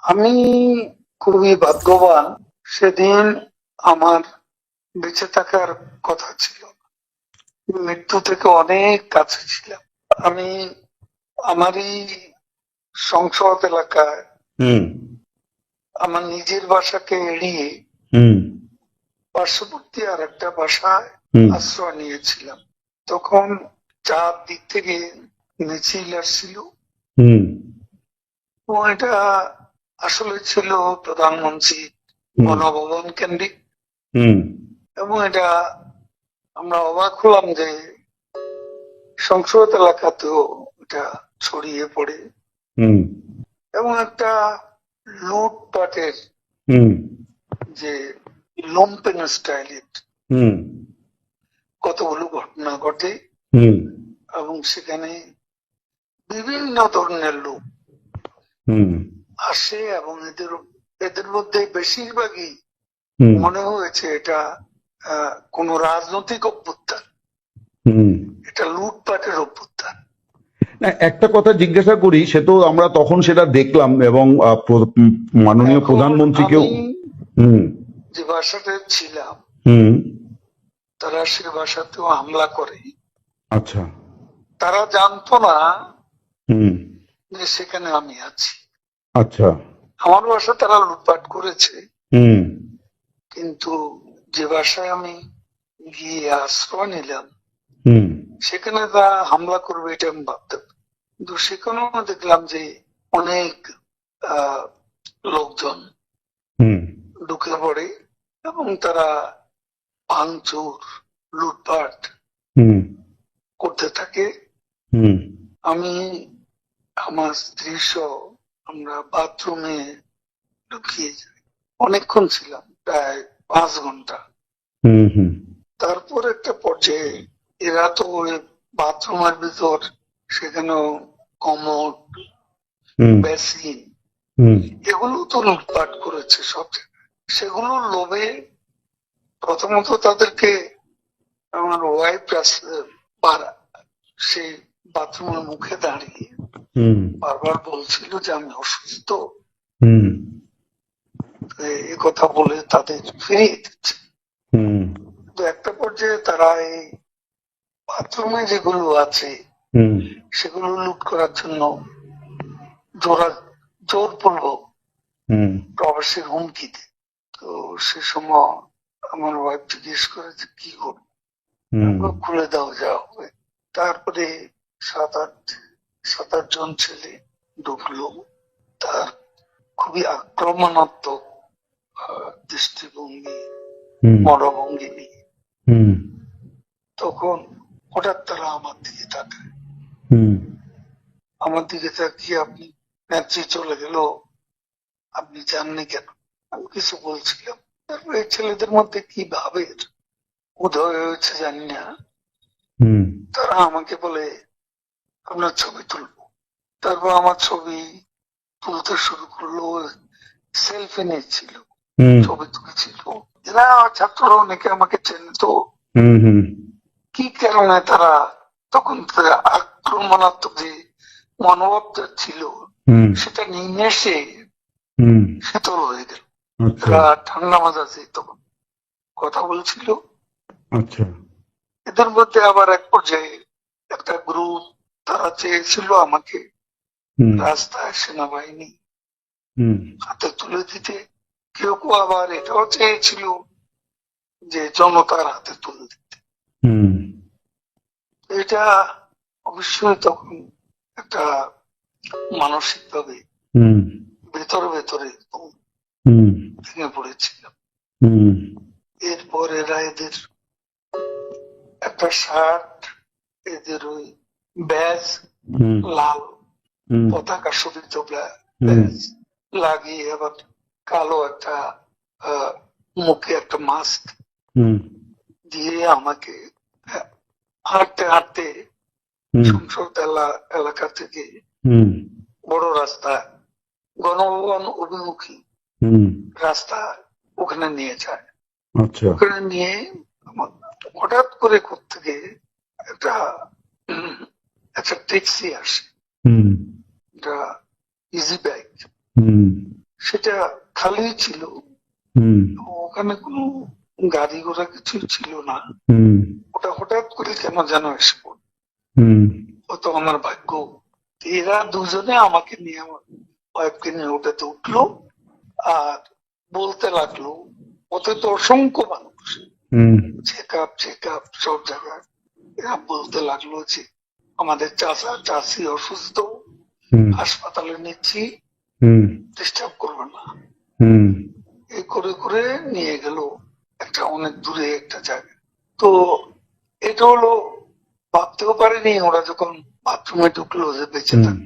আমি খুবই ভাগ্যবান। সেদিন আমার বেঁচে থাকার কথা ছিল, মৃত্যু থেকে অনেক কাছে ছিলাম। আমি আমারই সংসদ এলাকায় হুম আমার নিজের বাসাকে এড়িয়ে হুম পার্শ্ববর্তী আর একটা বাসায় হুম আশ্রয় নিয়েছিলাম। তখন চার দিক থেকে মিছিল আসছিল হুম এবং এটা আসলে ছিল প্রধানমন্ত্রী হুম গণভবন কেন্দ্রিক। হুম এবং এটা আমরা অবাক হলাম যে সংসদ এলাকাতেও এটা ছড়িয়ে পড়ে হুম এবং একটা লুটপাটের হুম যে লুম্পেন স্টাইলের হুম কতগুলো ঘটনা ঘটে হুম এবং সেখানে বিভিন্ন ধরনের লোক হুম আসে এবং এদের এদের মধ্যে বেশিরভাগই হুম মনে হয়েছে এটা কোনো রাজনৈতিক অভ্যুত্থান, হুম এটা লুটপাটের অভ্যুত্থান। না, একটা কথা জিজ্ঞাসা করি, সে তো আমরা তখন সেটা দেখলাম এবং মাননীয় এখন প্রধানমন্ত্রীকেও। আমি হুম যে বাসাতে ছিলাম হুম তারা সে বাসাতেও হামলা করে। আচ্ছা। তারা জানতো না হুম যে সেখানে আমি আছি। আচ্ছা। আমার বাসা তারা লুটপাট করেছে, হুম কিন্তু যে বাসায় আমি গিয়ে আশ্রয় নিলাম হুম সেখানে তারা হামলা করবে এটা আমি ভাবতাম। কিন্তু সেখানেও দেখলাম যে অনেক আহ লোকজন হুম ঢুকে পড়ে এবং তারা ভাঙচুর লুটপাট হুম করতে থাকে। হুম আমি আমার স্ত্রী সহ আমরা বাথরুমে ঢুকিয়ে যাই, অনেকক্ষণ ছিলাম, প্রায় 5 ঘন্টা। হুম হুম তারপর একটা পর্যায়ে এরা তো ওই বাথরুমের ভিতর সেখানেও কমোড হুম বেসিন হুম এগুলো তো লুটপাট করেছে সব জায়গায়। সেগুলোর লোভে প্রথমত তাদেরকে আমার ওয়াইফ সেই বাথরুমের মুখে দাঁড়িয়ে হুম বারবার বলছিল যে আমি অসুস্থ, হুম এ কথা বলে তাদের ফিরিয়ে দিচ্ছে। হুম তো একটা পর্যায়ে তারা এই বাথরুমে যেগুলো আছে হুম সেগুলো লুট করার জন্য জোরা জোরপূর্বক হুম প্রবাসীর হুমকি দেয়। তো সে সময় আমার ওয়াইফ জিজ্ঞেস করে যে কি করবো, হুম খুলে দাও যা হবে। তারপরে সাত আট সাত আট জন ছেলে ঢুকলো, তার খুবই আক্রমণাত্মক দৃষ্টিভঙ্গি হুম মনোভঙ্গি নিয়ে। হুম তখন হঠাৎ তারা আমার দিকে তাকায়, হুম আমার দিকে তাকিয়ে আপনি নেত্রী চলে গেল, আপনি জাননি কেন? আমি কিছু বলছিলাম। তারপর এই ছেলেদের মধ্যে কি ভাবের উদয় হয়েছে জানি না, হুম তারা আমাকে বলে আপনার ছবি তুলবো। তারপর আমার ছবি তুলতে শুরু করলো, সেলফি নিচ্ছিল, হুম ছবি তুলছিল। এরা ছাত্ররা অনেকে আমাকে চেনতো। হুম হুম কি কারণে তারা তখন আক্রমণাত্মক যে মনোভাবটা ছিল হুম সেটা নিমেষে হুম শীতল হয়ে গেল। আচ্ছা। এরা ঠান্ডা মাজাজে তখন কথা বলছিল। আচ্ছা। এদের মধ্যে আবার এক পর্যায়ে একটা গ্রুপ তারা চেয়েছিল আমাকে হুম রাস্তায় সেনাবাহিনী হুম হাতে তুলে দিতে। কেউ কেউ আবার এটাও চেয়েছিল যে জনতার হাতে তুলে দিতে। হুম এটা অবশ্যই তখন একটা মানসিক ভাবে হুম ভেতরে ভেতরে হুম ভেঙে পড়েছিলাম। হুম এরপর এরা এদের একটা শার্ট, এদের ওই ব্যাজ, হুম লাল হুম পতাকা শোভিত হুম ব্যাজ লাগিয়ে আবার কালো একটা আহ, মুখে একটা মাস্ক হুম দিয়ে আমাকে আহ, হাঁটতে হাঁটতে হুম সংসদ এলাকা থেকে হুম বড় রাস্তা গণভবন অভিমুখী হুম রাস্তা ওখানে নিয়ে যায়। আচ্ছা। ওখানে নিয়ে হঠাৎ করে কোত্থেকে একটা উম, একটা ট্যাক্সি আসে, হুম একটা ইজি বাইক। হুম সেটা খালি ছিল, হুম ওখানে কোনো গাড়ি ঘোড়া কিছু ছিল না। হুম ওটা হঠাৎ করে কেন যেন এসে পড়ল। হুম হয়তো আমার ভাগ্য। এরা দুজনে আমাকে নিয়ে, আমার ওয়াইফকে নিয়ে ওটাতে উঠলো আর বলতে লাগলো, ওতে তো অসংখ্য মানুষ, হুম চেক আপ সব জায়গায়। এরা বলতে লাগলো যে আমাদের চাচা চাচি অসুস্থ, হুম হাসপাতালে নিচ্ছি, হুম ডিস্টার্ব করবে না। হুম এই করে করে নিয়ে গেল একটা অনেক দূরে একটা জায়গায়। তো এটা হলো, ভাবতেও পারিনি ওরা যখন বাথরুমে ঢুকলো যে বেঁচে হুম থাকে।